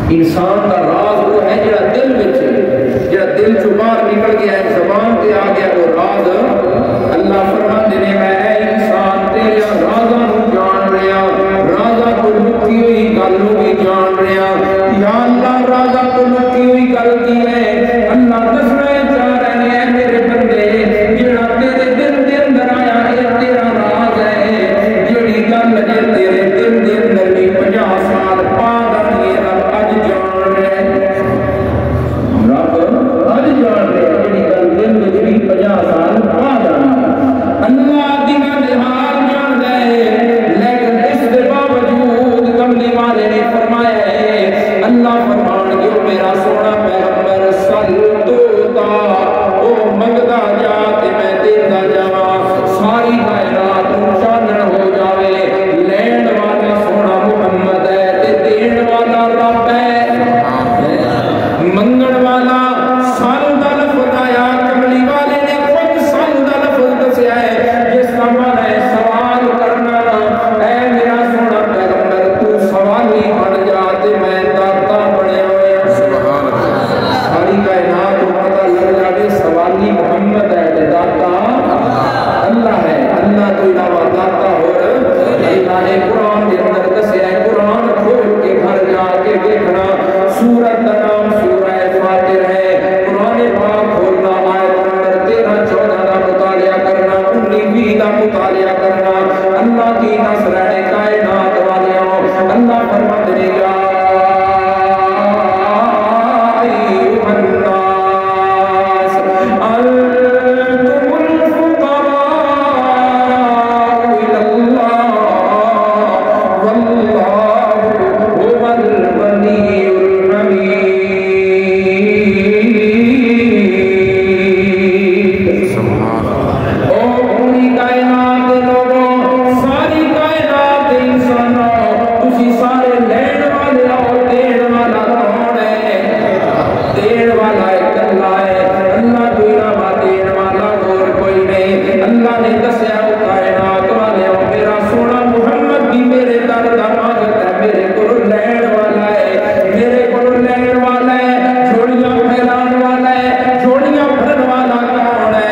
انسان کا راز وہ ہے جڑا دل وچ جڑا دل چوں باہر نکل گیا ہے زبان تے آ گیا وہ راز اللہ فرماتے نے میں اے انسان تیرے رازاں نوں جان رہا رازاں کو لکی ہوئی گل نوں بھی جان رہا یا اللہ رازاں کو لکی ہوئی گل کی ہے اللہ دسنا چاہ رہے ہیں میرے بندے جڑا تیرے دل دے اندر آیا ہے تیرا راز ہے جڑی گل ہے تیرے دل دے اندر بھی 50 سال بعد آئی ہے رب اج جان رہے رب اج جان رہے جڑی گل دل وچ بھی 50 سال بعد آئی اللہ دی گل حال جان دے لیکن اس دے باوجود کملی والے نے فرمایا ہے اللہ فرمان جو میرا سونا پیغمبر صلی تو او منگدا جا تے میں دیندا جاواں ساری کائنات چانن ہو جاوے لین والا سونا محمد ہے تے دین والا رب ہے منگن والا سال دا لفظ آیا کملی والے نے خود سال دا لفظ دسیا ہے جس کا معنی ہے سوال کرنا اے میرا سونا پیغمبر تو سوالی بن جا تے میں داتا بنیا ہویا سبحان اللہ ساری کائنات کو پتہ لگ جاوے سوالی محمد ہے تے داتا اللہ ہے اللہ تو علاوہ داتا اور اللہ نے قرآن کے اندر دسیا ہے قرآن کھول کے گھر جا کے دیکھنا سورت کا نام سورہ فاتر ہے قرآن پاک کھولنا آیت نمبر 13-14 کا مطالعہ کرنا 19-20 کا مطالعہ کرنا اللہ کی نصرہ کائنات والیوں اللہ فرماتے ہیں یا ایھا الناس انتم الفقراء الی اللہ واللہ هو الغنی الحمید سبحان اللہ او پوری کائنات دے لوگوں ساری کائنات دے انسانوں تسی سارے لین والے ہو دین والا کون ہے دین والا ایک اللہ ہے اللہ تو علاوہ دین والا اور کوئی نہیں اللہ نے دسیا او کائنات والے ہو میرا سونا محمد بھی میرے در دا مانگتا ہے میرے کو لین والا ہے میرے کو لین والا ہے جھوڑیاں پھیلان والا ہے جھوڑیاں بھرن والا کون ہے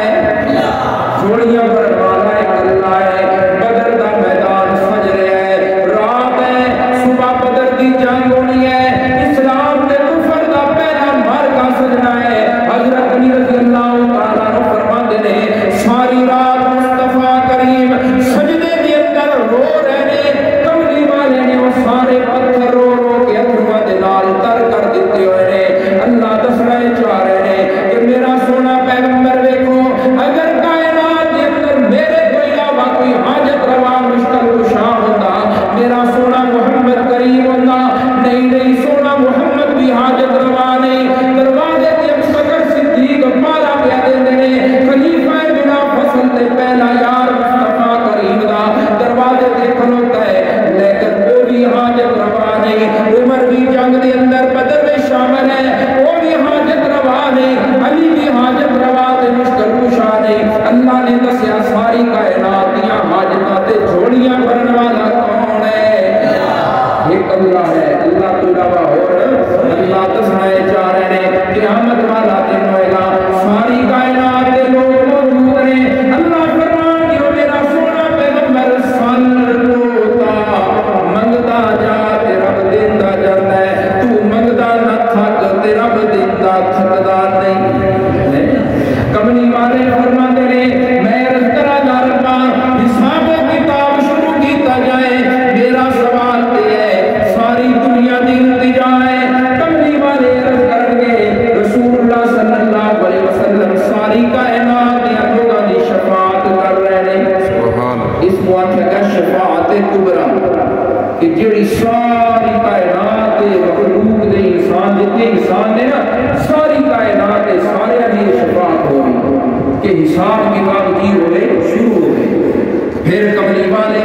جھوڑیاں بھرن والا ایک اللہ ہے بدر دا میدان سج رہا ہے رات ہے صبح بدر دی جنگ ہونی ہے اسلام نے کفر دا پہلا مارکا سجنا ہے حضرت علی رضی اللہ تعالیٰ عنہ فرماتے ہیں ساری رات مصطفیٰ کریم سجدے کے اندر رو رہے کملی والے نے وہ سارے پتھر رو رو کے اتھرواں دے نال تر کر دیتے ہوئے نے اللہ دسنا چاہ رہے ہیں کہ میرا سونا پیغمبر دیکھو اگر کائنات کے اندر میرے کوئی علاوہ کوئی حاجت روا مشکل کشا ہوتا میرا سونا محمد کریم ہوتا نہیں سونا محمد بھی حاجت روا نہیں دروازے تے ابو بکر صدیق مارا پیا دیندے نے خلیفہ بلا فصل تے پہلا یار مصطفیٰ کریم دا دروازے تے کھلوتا ہے لیکن وہ بھی حاجت روا نہیں عمر بھی جنگ دے اندر بدر میں شامل ہے وہ بھی حاجت روا نہیں علی بھی حاجت روا تے مشکل کشا نہیں اللہ نے دسیا ساری کائنات دیاں حاجتاں تے جھوڑیاں بھرن والا کون ہے ایک اللہ ہے اللہ تو علاوہ اور اللہ دسنا چاہ رہے ہیں قیامت والا دن ہوئے گا ساری کائنات کے لوگ موجود ہیں اللہ فرمان کہ میرا سونا پیغمبر سلطا منگتا جا تے رب دیندا جاندا ہے تو منگتا نہ تھک تے رب دیندا تھکدا نہیں کملی والے فرماتے ہیں میں عرض کرا جا رہا حساب و کتاب شروع کیتا جائے میرا سوال تے ہے ساری دنیا دی التجا ہے کملی والے عرض کریں گے رسول اللہ صلی اللہ علیہ وسلم ساری کائنات دے لوگاں دی شفاعت کر رہے ہیں سبحان اللہ اس کو آکھیا گیا شفاعت کبریٰ کہ جڑی ساری کائنات دے مخلوق دے انسان جتنے انسان نے نا ساری کائنات دے سارے دی شفاعت ہوئی کہ حساب کتاب کی ہوئے شروع ہوئے پھر کملی والے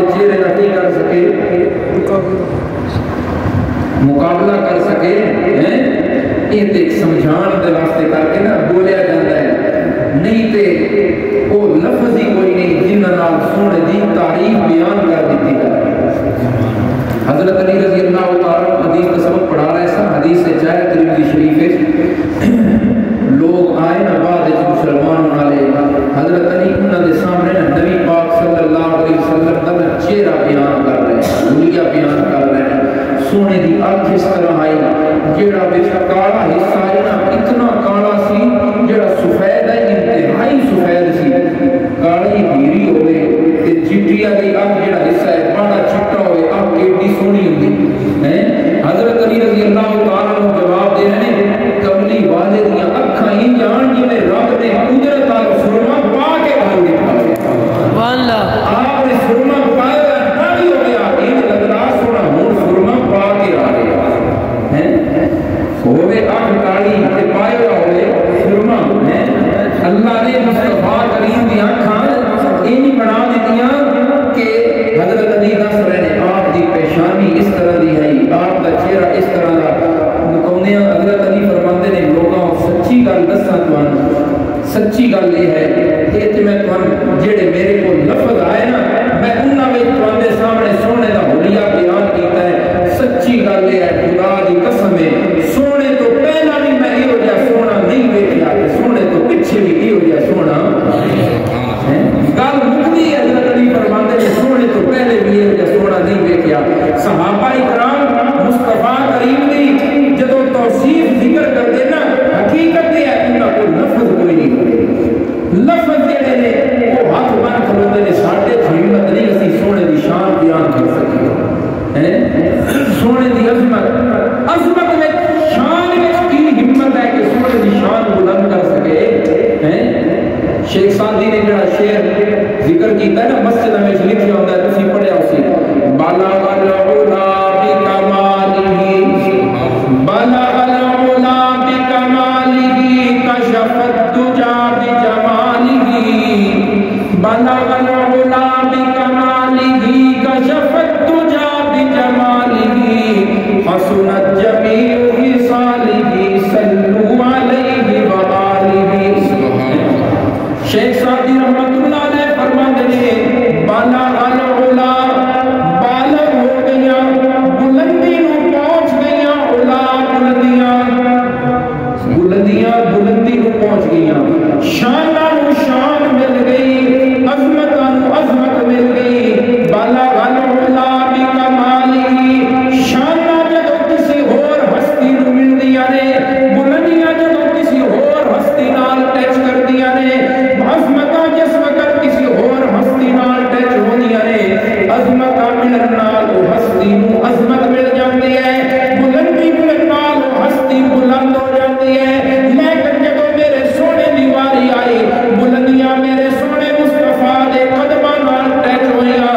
دے چہرے کا کی کر سکے مقابلہ کر سکے یہ تے سمجھان دے واسطے کر کے نا بولیا جاتا ہے نہیں تے وہ لفظ ہی کوئی نہیں جنہاں نال سونے دی تعریف بیان کر دیتی ہے حضرت علی رضی اللہ تعالیٰ حدیث کا سبق پڑھا رہا ہے سا حدیث سے چاہے ترمذی شریف ہے لوگ آئے نا بعد مسلمان والے حضرت علی انہاں دے سامنے نبی پاک صلی اللہ علیہ وسلم کا چہرہ بیان کر رہے ہیں حلیہ بیان کر رہے ہیں سونے دی اکھ اس طرح آئی جیڑا بے کالا حصہ ہے نا اتنا کالا سی جیڑا سفید ہے انتہائی سفید سی کالی ہیری ہوئے تے چٹیا دی اکھ جیڑا حصہ ہے بڑا چٹا ہوئے اکھ کیڑی سونی ہوندی ہے حضرت علی رضی اللہ تعالیٰ کو جواب دے رہے ہیں کملی والے دیاں اکھاں ہی جان جی میں رب نے قدرت نال سرما پا کے گھر دکھا واللہ آپ نے سرما پایا نبی ہو گیا یہ لگتا سونا ہوں سرما پا کے آ گیا ہیں ہوئے اکھ کالی تے پایا ہوئے سرما ہیں اللہ نے مصطفیٰ کریم دی اکھاں انہی بنا دیتیاں کہ حضرت علی دس رہے ہیں آپ دی پیشانی اس طرح دی ہے آپ دا چہرہ اس طرح دا کہنے حضرت علی فرماندے نے لوگوں سچی گل دساں تانوں سچی گل یہ ہے کہ میں تانوں جڑے میرے کو لفظ آئے نا میں انہاں وچ تواڈے سامنے سونے دا حلیہ بیان کیتا ہے سچی گل یہ ہے خدا دی قسم ہے سونے تو پہلا بھی میں یہ ہو جا سونا نہیں ویکھیا تے سونے تو پیچھے بھی یہ ہو جا سونا گل مکدی ہے حضرت علی فرماندے نے سونے تو پہلے بھی یہ ہو جا سونا نہیں ویکھیا صحابہ کرام مصطفیٰ کریم دی جدوں توصیف ذکر کرتے نا حقیقت یہ ہے انہاں کو لفظ کوئی نہیں لفظ جڑے نے وہ ہاتھ بن کھلوتے نے ساڈے ہمت نہیں اسی سونے دی شان بیان کر سکے سونے دی عظمت میں شان میں کی ہمت ہے کہ سونے دی شان بلند کر سکے شیخ سعدی نے جڑا شعر ذکر کیتا ہے نا مسجد میں لکھیا ہوندا ہے تسی پڑھیا اسی بالا العلا بکمالہ بالا العلا بکمالہ کشف الدجا بجمالہ بالا العلا بکمالہ کشف الدجا بجمالہ حسنت جمیع خصالہ صلوا علیہ وآلہ شیخ سعدی رحمت اللہ علیہ فرماتے ہیں بالا العلا بالغ ہو گیا بلندی نو پہنچ گیا علا بلندیاں بلندی نو پہنچ گیا شانہ نو شان مل گئی عظمت نو عظمت مل گئی بالا العلا بکمالہ شانہ جدو کسی اور ہستی نو مل دیا نے بلندیاں جدو کسی اور ہستی نال ٹچ کر دیا نے عظمت جس وقت کسی اور ہستی نال ٹچ ہوندیاں نے عظمت ملن نال ہستی نو عظمت مل جاندی ہے بلندی ملن نال ہستی بلند ہو جاندی ہے لیکن جب میرے سونے دی واری آئی بلندیاں میرے سونے مصطفیٰ دے قدماں نال ٹچ ہوئیاں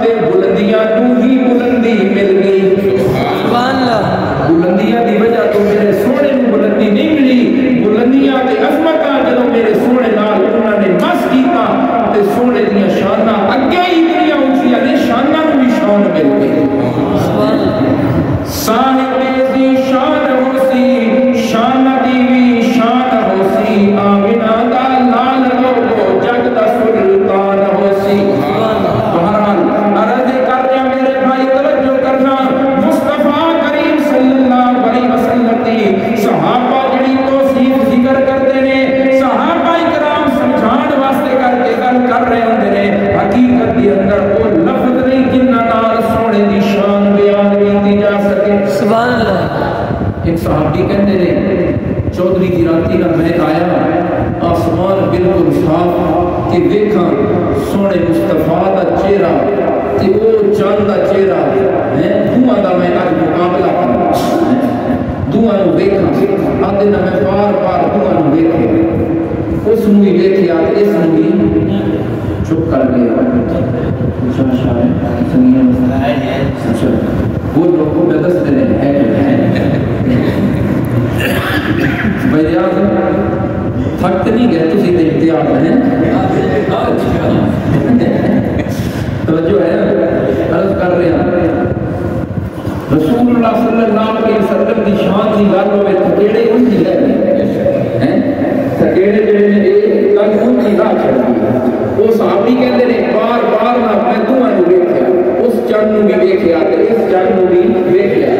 تے بلندیاں تو ہی بلندی مل گئی سبحان اللہ بلندیاں دی وجہ تو میرے سونے نو بلندی نہیں ملی بلندیاں تے عظمتاں جدوں میرے سونے نال انہاں نے بس کیتا تے سونے دیاں شاناں اگے ہی اتنیاں اونچیاں نے شاناں نو بھی شان مل گئی صاحب دی شان ہو سی شان دی وی شان ہو سی آمینہ دا لال لوگو جگ دا سلطان ہو سی بہرحال عرض کر رہا میرے بھائی توجہ کرنا مصطفیٰ کریم صلی اللہ علیہ وسلم دی صحابہ جڑی توصیف ذکر کرتے نے صحابہ کرام سمجھان واسطے کر کے گل کر رہے ہوندے نے حقیقت دی اندر وہ لفظ نہیں جنہاں نال سونے دی شان بیان کیتی جا سکے سبحان اللہ ایک صحابی کہتے نے چودھری دی راتی نہ مہک آیا آسمان بالکل صاف کہ ویکھاں سونے مصطفیٰ دا چہرہ تے او چاند دا چہرہ دعا دا میں اج مقابلہ کروں دعا نو ویکھاں آدھے نہ میں بار بار دعا نو ویکھے اس نو ہی ویکھیا تے اس نو ہی چپ کر گیا اچھا شاید سنگیاں اچھا وہ لوگ کو بدست دے ہے بھائی اعظم تھک نہیں گئے تسی تے امتیاز ہیں توجہ ہے نا، عرض کر رہے ہیں رسول اللہ صلی اللہ علیہ وسلم کی شان کی گل ہوئے تھکیڑے ان کی ہیں تھکیڑے جڑے نے ایک گل ان کی راہ چڑھتی وہ صحابی کہتے ہیں بار بار نہ میں دعا نو ویکھیا اس چن نو بھی ویکھیا تے اس چن نو بھی ویکھیا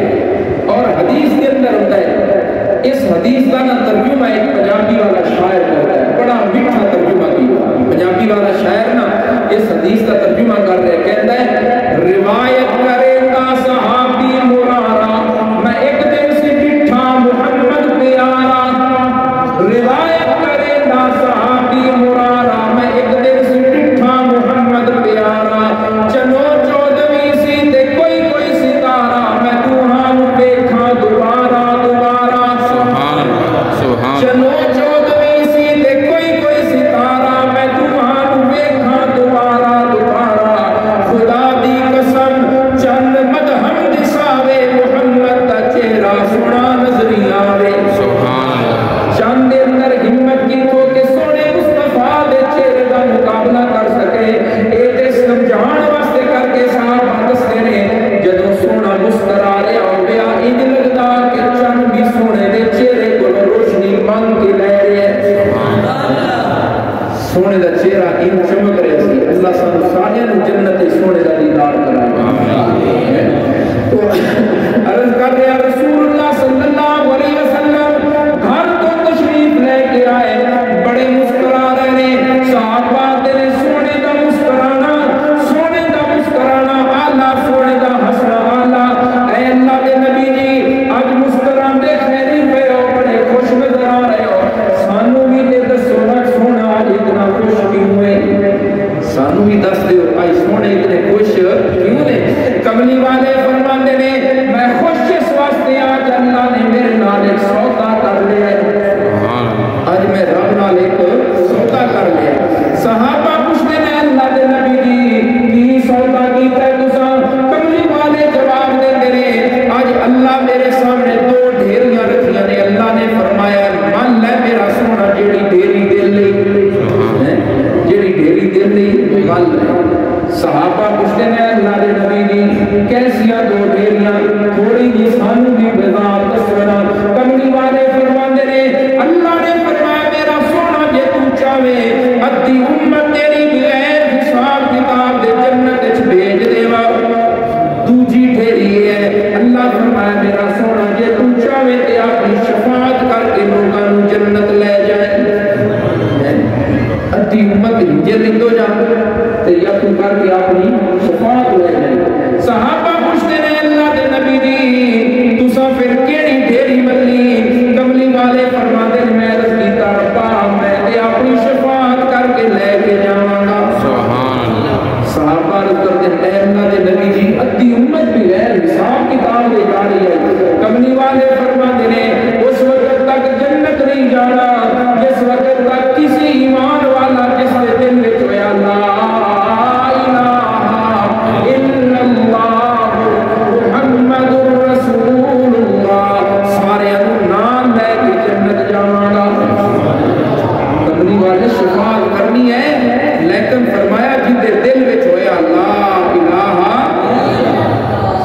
اور حدیث کے اندر ہوتا ہے اس حدیث کا نا ترجمہ ایک پنجابی والا شاعر ہوتا ہے بڑا میٹھا ترجمہ کیا پنجابی والا شاعر نا اس حدیث کا ترجمہ کر رہے کہتا ہے روایت کرے گا صحابی مرارا میں ایک دن سے ڈٹھا محمد پیارا روایت کرے گا صحابی مرارا میں ایک دن سے ڈٹھا محمد پیارا چلو چودویں سی تے کوئی کوئی ستارہ میں دوہان دیکھا دوبارہ دوبارہ چلو چودویں سی تے کوئی کوئی ستارہ میں دوہان دیکھا دوبارہ دوبارہ خدا دی قسم چند مدہم دساوے محمد دا چہرہ سونا نظری آوے چند دے اندر ہمت کی تو کہ سونے مصطفیٰ دے چہرے دا مقابلہ کر سکے اے تے سمجھان واسطے کر کے صحابہ دستے نے جدوں سونا مسکرا رہا ہویا انج لگدا کہ چند بھی سونے دے چہرے کو روشنی مانگ کے لے رہے سونے دا چہرہ ان چمک رہے سی اللہ سانو سارے نو جنت سونے دا دیدار کرائے تو عرض کر رہے رسول اللہ صلی اللہ علیہ وسلم گھر تو تشریف لے کے آئے بڑے مسکرا رہے صحابہ تیرے سونے دا مسکرانا آلہ سونے دا ہسنا آلہ اے اللہ دے نبی جی آج مسکران دے خیری پہ ہو بڑے خوش نظر آ رہے ہو سانو بھی دے دسونا سونا آج اتنا خوش کیوں ہوئے سانو بھی دس دے آج سونے اتنے خوش کیوں نے کملی والے فرماندے نے میں خوش اس واسطے آج اللہ نے میرے نال ایک سودا کر لیا آج میں رب نال ایک سودا کر لیا صحابہ پوچھتے ہیں اللہ دے نبی جی کی سودا کیتا ہے تساں کملی والے جواب دیندے نے آج اللہ میرے سامنے دو ڈھیریاں رکھیاں نے اللہ نے فرمایا مان لے میرا سونا جیڑی ڈھیری دل لئی گل صحابہ پوچھتے ہیں اللہ دے نبی جی کیسیاں دو ڈھیریاں تھوڑی جی سانو بھی وضاحت دسنا کملی والے فرماندے نے اللہ نے فرمایا میرا سونا جے تو چاہے ادھی امت تیری بغیر حساب کتاب دے جنت وچ بھیج دیوا دوجی ڈھیری ہے اللہ فرمایا میرا سونا جے تو چاہے تے اپنی شفاعت کر کے لوگاں نو جنت لے جائے ادھی امت ہجر لندو جا تے یا تو کر کے اپنی شفاعت لے جائے صحابہ پوچھتے ہیں اللہ دے نبی جی تساں پھر کیڑی ڈھیری ملی کملی والے فرماتے ہیں میں عرض کیتا ربا میں تے اپنی شفاعت کر کے لے کے جاواں گا سبحان اللہ صحابہ عرض کرتے ہیں اللہ دے نبی جی ادھی امت بھی غیر حساب کتاب دے جا رہی ہے کملی والے فرماتے ہیں اس وقت تک جنت نہیں جانا جس وقت تک کسی ایمان والا جس نے دل میں ہویا لا الہ الا اللہ محمد رسول اللہ سارے نام لے کے جنت جاواں گا کملی والے شفاعت کرنی ہے لیکن فرمایا جن دے دل میں ہویا لا الہ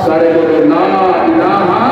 سارے بولو لا الہ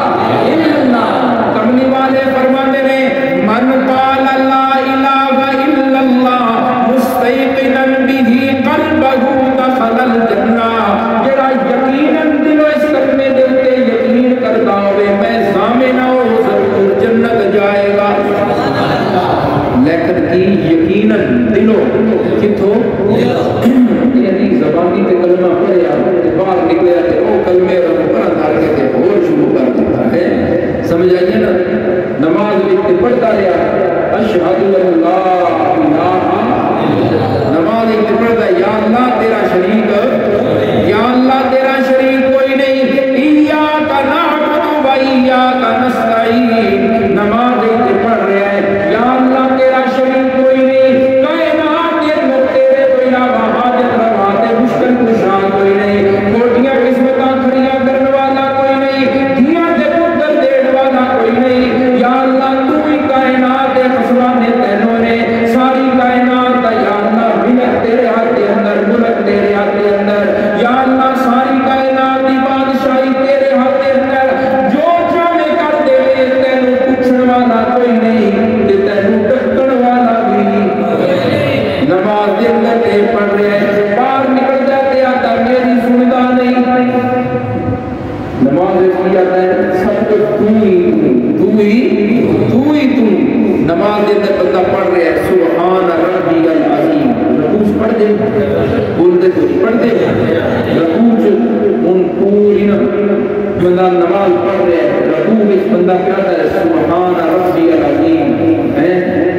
بندہ کہتا ہے سبحان ربی العظیم ہے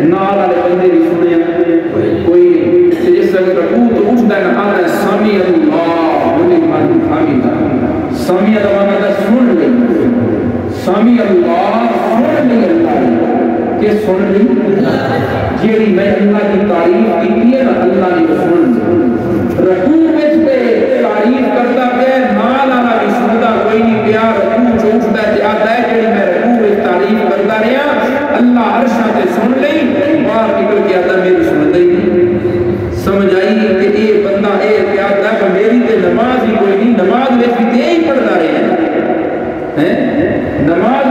نال والے بندے بھی سنیا کوئی جس وقت رکوع تو اٹھتا ہے آتا ہے سمی اللہ لمن حمدہ سمی اللہ سن لے سمی اللہ سن لے اللہ کہ سن لے جیڑی میں اللہ کی تعریف کی ہے نا اللہ نے سن رکوع وچ پہ تعریف کرتا ہے نال والا بھی سندا کوئی نہیں پیا رکوع جو اٹھتا ہے آتا ہے جیڑی میں رکوع وچ تعریف کرتا رہیا اللہ عرشاں تے سن لئی باہر نکل کے آتا میری سندا ہی نہیں سمجھ آئی کہ اے بندہ اے کہتا ہے کہ میری تے نماز ہی کوئی نہیں نماز وچ بھی تے ہی پڑھدا رہیا ہے نماز